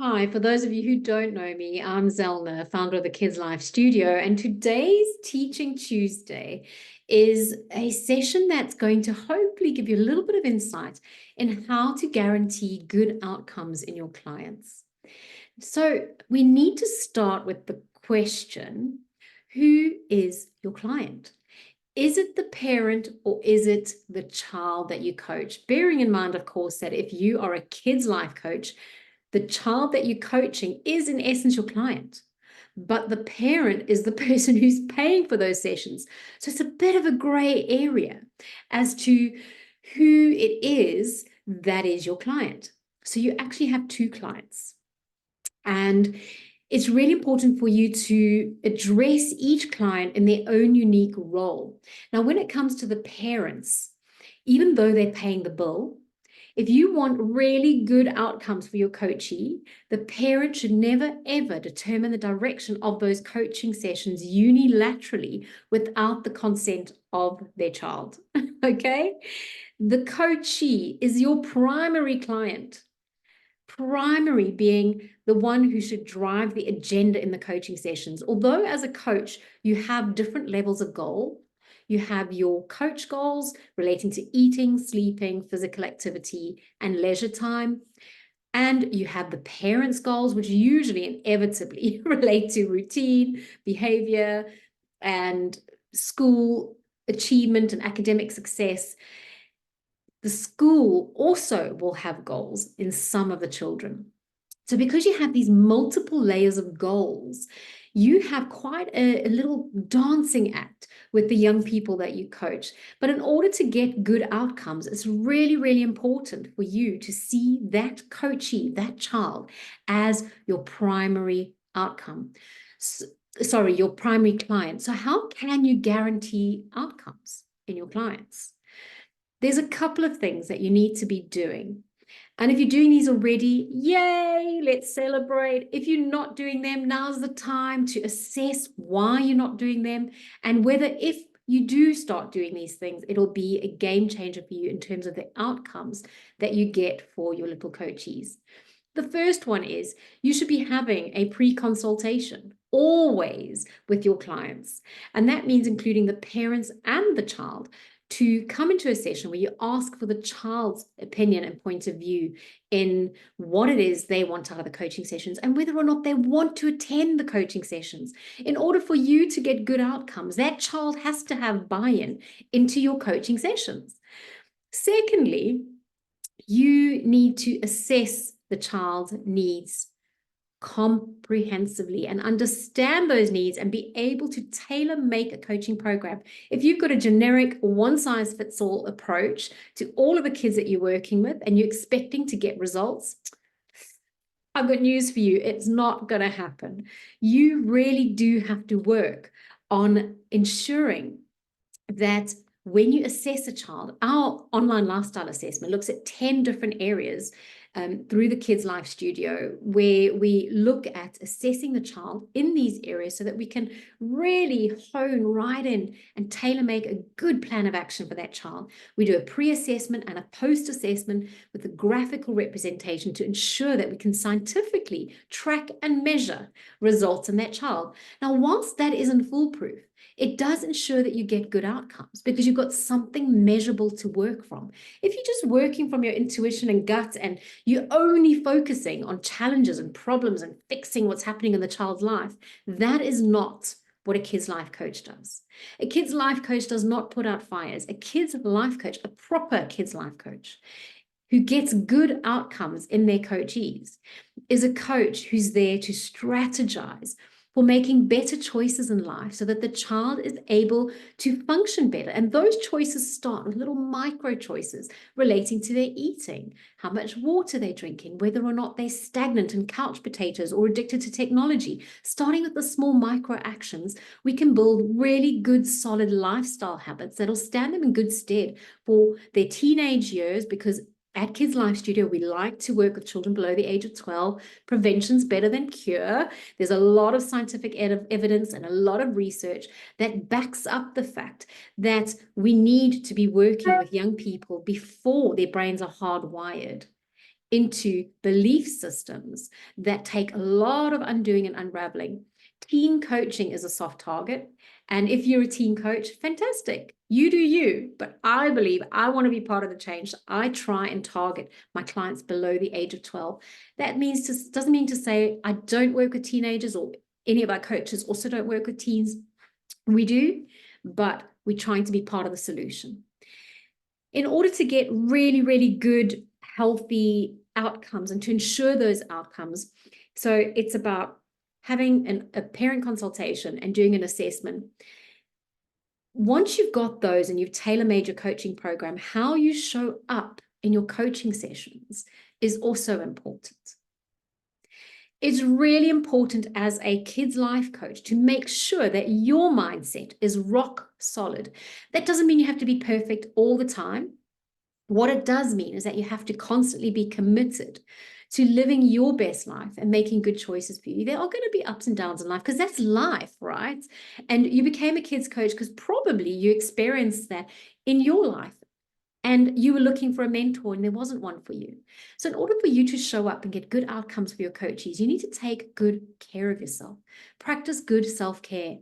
Hi, for those of you who don't know me, I'm Zelna, founder of the Kids Life Studio, and today's Teaching Tuesday is a session that's going to hopefully give you a little bit of insight in how to guarantee good outcomes in your clients. So we need to start with the question, who is your client? Is it the parent or is it the child that you coach? Bearing in mind, of course, that if you are a kids life coach, the child that you're coaching is in essence your client, but the parent is the person who's paying for those sessions. So it's a bit of a gray area as to who it is that is your client. So you actually have two clients. And it's really important for you to address each client in their own unique role. Now, when it comes to the parents, even though they're paying the bill, if you want really good outcomes for your coachee, the parent should never, ever determine the direction of those coaching sessions unilaterally without the consent of their child. Okay? The coachee is your primary client. Primary being the one who should drive the agenda in the coaching sessions. Although as a coach, you have different levels of goal. You have your coach goals relating to eating, sleeping, physical activity, and leisure time. And you have the parents' goals, which usually inevitably relate to routine, behavior, and school achievement and academic success. The school also will have goals in some of the children. So because you have these multiple layers of goals, you have quite a little dancing act with the young people that you coach. But in order to get good outcomes, it's really, really important for you to see that coachee, that child, as your primary outcome. Sorry, your primary client. So how can you guarantee outcomes in your clients? There's a couple of things that you need to be doing. And if you're doing these already, yay, let's celebrate. If you're not doing them, now's the time to assess why you're not doing them and whether if you do start doing these things, it'll be a game changer for you in terms of the outcomes that you get for your little coachees. The first one is you should be having a pre-consultation always with your clients. And that means including the parents and the child to come into a session where you ask for the child's opinion and point of view in what it is they want out of the coaching sessions and whether or not they want to attend the coaching sessions. In order for you to get good outcomes, that child has to have buy-in into your coaching sessions. Secondly, you need to assess the child's needs comprehensively and understand those needs and be able to tailor make a coaching program. If you've got a generic one-size-fits-all approach to all of the kids that you're working with and you're expecting to get results, I've got news for you. It's not going to happen. You really do have to work on ensuring that when you assess a child, our online lifestyle assessment looks at 10 different areas through the Kids Life Studio, where we look at assessing the child in these areas so that we can really hone right in and tailor make a good plan of action for that child. We do a pre-assessment and a post-assessment with a graphical representation to ensure that we can scientifically track and measure results in that child. Now, whilst that isn't foolproof, it does ensure that you get good outcomes because you've got something measurable to work from. If you're just working from your intuition and gut and you're only focusing on challenges and problems and fixing what's happening in the child's life, that is not what a kids life coach does. A kids life coach does not put out fires. A kids life coach, a proper kids life coach who gets good outcomes in their coachees, is a coach who's there to strategize for making better choices in life so that the child is able to function better. And those choices start with little micro choices relating to their eating, how much water they're drinking, whether or not they're stagnant and couch potatoes or addicted to technology. Starting with the small micro actions, we can build really good, solid lifestyle habits that'll stand them in good stead for their teenage years, because at Kids Life Studio, we like to work with children below the age of 12. Prevention's better than cure. There's a lot of scientific evidence and a lot of research that backs up the fact that we need to be working with young people before their brains are hardwired into belief systems that take a lot of undoing and unraveling. Teen coaching is a soft target. And if you're a teen coach, fantastic. You do you. But I believe I want to be part of the change. So I try and target my clients below the age of 12. That doesn't mean to say I don't work with teenagers, or any of our coaches also don't work with teens. We do, but we're trying to be part of the solution. In order to get really, really good, healthy outcomes and to ensure those outcomes, so it's about having a parent consultation and doing an assessment. Once you've got those and you've tailor-made your coaching program, how you show up in your coaching sessions is also important. It's really important as a kids' life coach to make sure that your mindset is rock solid. That doesn't mean you have to be perfect all the time. What it does mean is that you have to constantly be committed to living your best life and making good choices for you. There are going to be ups and downs in life because that's life, right? And you became a kids coach because probably you experienced that in your life and you were looking for a mentor and there wasn't one for you. So in order for you to show up and get good outcomes for your coaches, you need to take good care of yourself. Practice good self-care.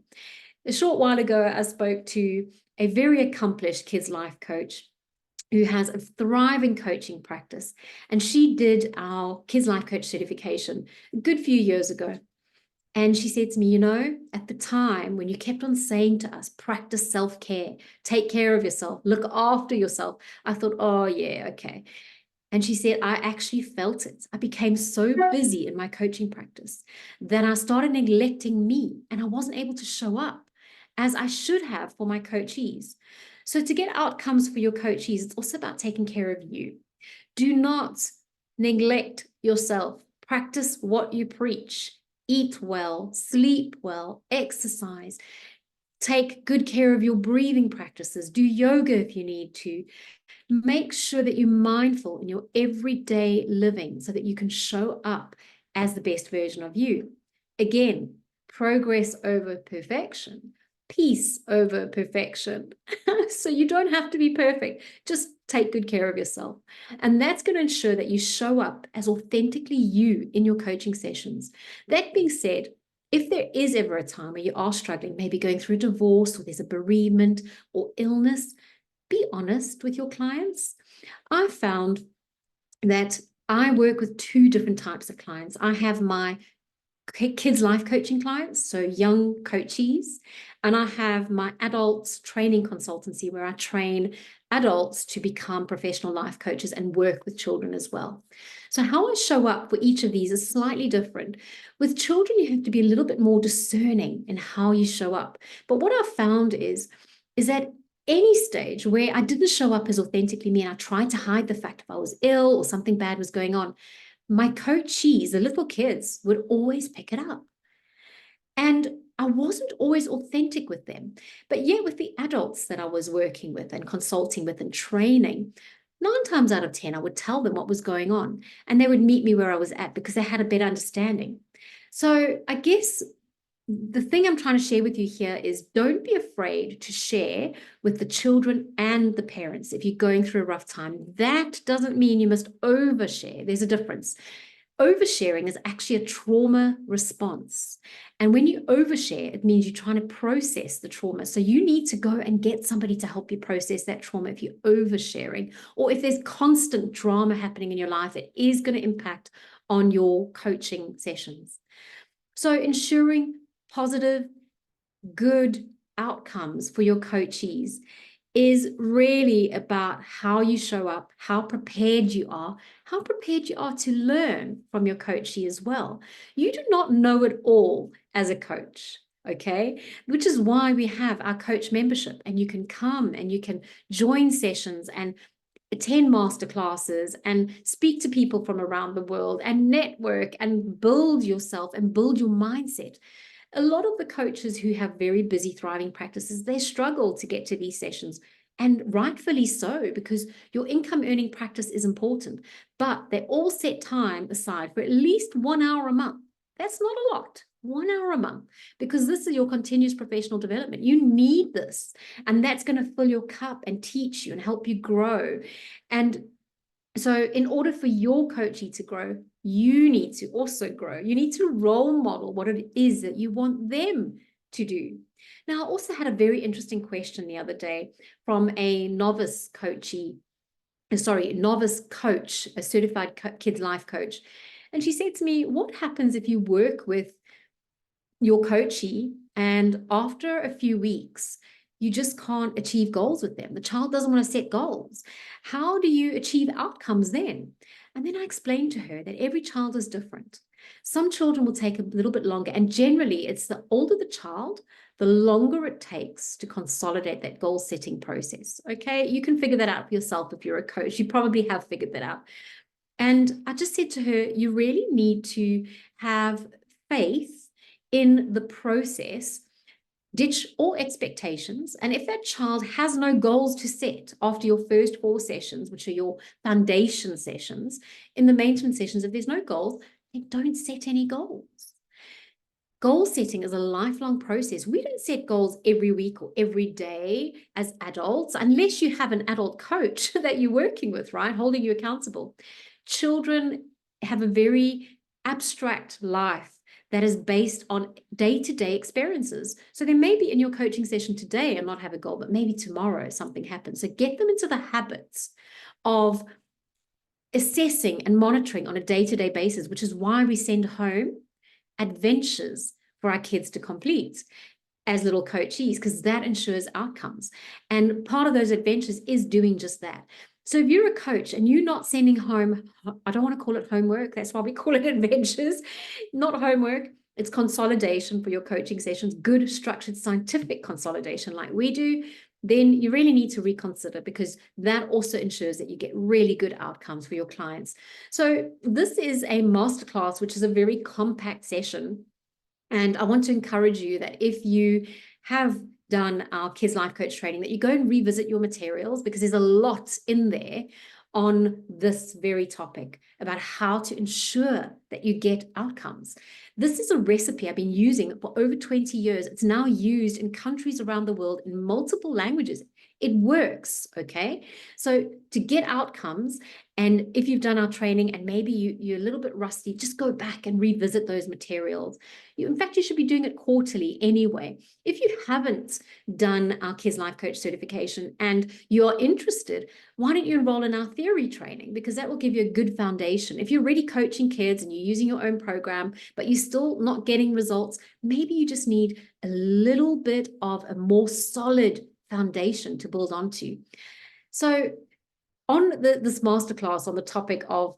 A short while ago, I spoke to a very accomplished kids life coach who has a thriving coaching practice. And she did our Kids Life Coach certification a good few years ago. And she said to me, you know, at the time when you kept on saying to us, practice self-care, take care of yourself, look after yourself, I thought, oh yeah, okay. And she said, I actually felt it. I became so busy in my coaching practice that I started neglecting me and I wasn't able to show up as I should have for my coachees. So to get outcomes for your coachees, it's also about taking care of you. Do not neglect yourself. Practice what you preach. Eat well, sleep well, exercise. Take good care of your breathing practices. Do yoga if you need to. Make sure that you're mindful in your everyday living so that you can show up as the best version of you. Again, progress over perfection. Peace over perfection. So you don't have to be perfect. Just take good care of yourself. And that's going to ensure that you show up as authentically you in your coaching sessions. That being said, if there is ever a time where you are struggling, maybe going through a divorce or there's a bereavement or illness, be honest with your clients. I found that I work with two different types of clients. I have my kids life coaching clients, so young coachees, and I have my adults training consultancy where I train adults to become professional life coaches and work with children as well. So how I show up for each of these is slightly different. With children, you have to be a little bit more discerning in how you show up. But what I've found is that any stage where I didn't show up as authentically me and I tried to hide the fact if I was ill or something bad was going on, my coachees, the little kids, would always pick it up. And I wasn't always authentic with them. But yet with the adults that I was working with and consulting with and training, 9 times out of 10, I would tell them what was going on. And they would meet me where I was at because they had a better understanding. So I guess the thing I'm trying to share with you here is don't be afraid to share with the children and the parents if you're going through a rough time. That doesn't mean you must overshare. There's a difference. Oversharing is actually a trauma response. And when you overshare, it means you're trying to process the trauma. So you need to go and get somebody to help you process that trauma if you're oversharing, or if there's constant drama happening in your life, it is going to impact on your coaching sessions. So ensuring positive, good outcomes for your coachees is really about how you show up, how prepared you are to learn from your coachee as well. You do not know it all as a coach, okay? Which is why we have our coach membership, and you can come and you can join sessions and attend masterclasses and speak to people from around the world and network and build yourself and build your mindset. A lot of the coaches who have very busy, thriving practices, they struggle to get to these sessions, and rightfully so, because your income earning practice is important, but they all set time aside for at least 1 hour a month. That's not a lot, 1 hour a month, because this is your continuous professional development. You need this, and that's going to fill your cup and teach you and help you grow. And So in order for your coachee to grow, you need to also grow. You need to role model what it is that you want them to do. Now, I also had a very interesting question the other day from a novice coach, a certified kids life coach. And she said to me, what happens if you work with your coachee and after a few weeks, you just can't achieve goals with them? The child doesn't want to set goals. How do you achieve outcomes then? And then I explained to her that every child is different. Some children will take a little bit longer, and generally it's the older the child, the longer it takes to consolidate that goal setting process. Okay, you can figure that out for yourself if you're a coach. You probably have figured that out. And I just said to her, you really need to have faith in the process. Ditch all expectations. And if that child has no goals to set after your first 4 sessions, which are your foundation sessions, in the maintenance sessions, if there's no goals, then don't set any goals. Goal setting is a lifelong process. We don't set goals every week or every day as adults, unless you have an adult coach that you're working with, right? Holding you accountable. Children have a very abstract life that is based on day-to-day experiences. So they may be in your coaching session today and not have a goal, but maybe tomorrow something happens. So get them into the habits of assessing and monitoring on a day-to-day basis, which is why we send home adventures for our kids to complete as little coachees, because that ensures outcomes. And part of those adventures is doing just that. So if you're a coach and you're not sending home, I don't want to call it homework, that's why we call it adventures, not homework, it's consolidation for your coaching sessions, good structured scientific consolidation like we do, then you really need to reconsider, because that also ensures that you get really good outcomes for your clients. So this is a masterclass, which is a very compact session. And I want to encourage you that if you have done our Kids Life Coach training, that you go and revisit your materials, because there's a lot in there on this very topic about how to ensure that you get outcomes. This is a recipe I've been using for over 20 years. It's now used in countries around the world in multiple languages. It works, okay? So to get outcomes, and if you've done our training and maybe you're a little bit rusty, just go back and revisit those materials. In fact, you should be doing it quarterly anyway. If you haven't done our Kids Life Coach certification and you're interested, why don't you enroll in our theory training? Because that will give you a good foundation. If you're already coaching kids and you're using your own program, but you're still not getting results, maybe you just need a little bit of a more solid foundation to build onto. So on this masterclass on the topic of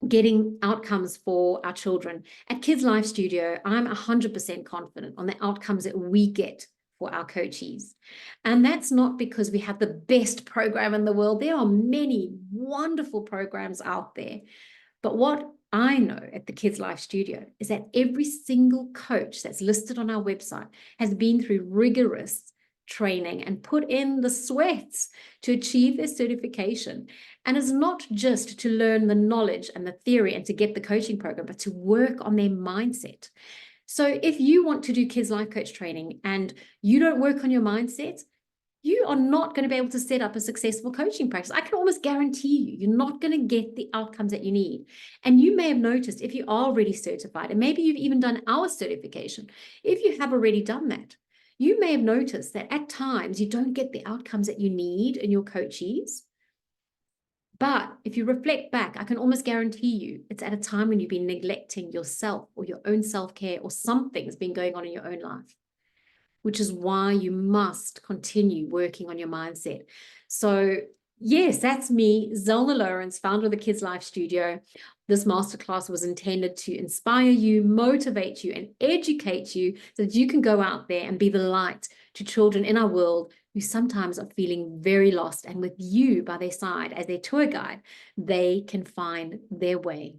getting outcomes for our children at Kids Life Studio, I'm 100% confident on the outcomes that we get for our coachees. And that's not because we have the best program in the world. There are many wonderful programs out there. But what I know at the Kids Life Studio is that every single coach that's listed on our website has been through rigorous training and put in the sweats to achieve their certification. And it's not just to learn the knowledge and the theory and to get the coaching program, but to work on their mindset. So if you want to do Kids Life Coach training and you don't work on your mindset, you are not going to be able to set up a successful coaching practice. I can almost guarantee you're not going to get the outcomes that you need. And you may have noticed, if you are already certified, and maybe you've even done our certification, if you have already done that, you may have noticed that at times you don't get the outcomes that you need in your coachees. But if you reflect back, I can almost guarantee you it's at a time when you've been neglecting yourself or your own self-care, or something's been going on in your own life, which is why you must continue working on your mindset. So yes, that's me, Zelna Lauwrens, founder of the Kids Life Studio. This masterclass was intended to inspire you, motivate you, and educate you so that you can go out there and be the light to children in our world who sometimes are feeling very lost. And with you by their side as their tour guide, they can find their way.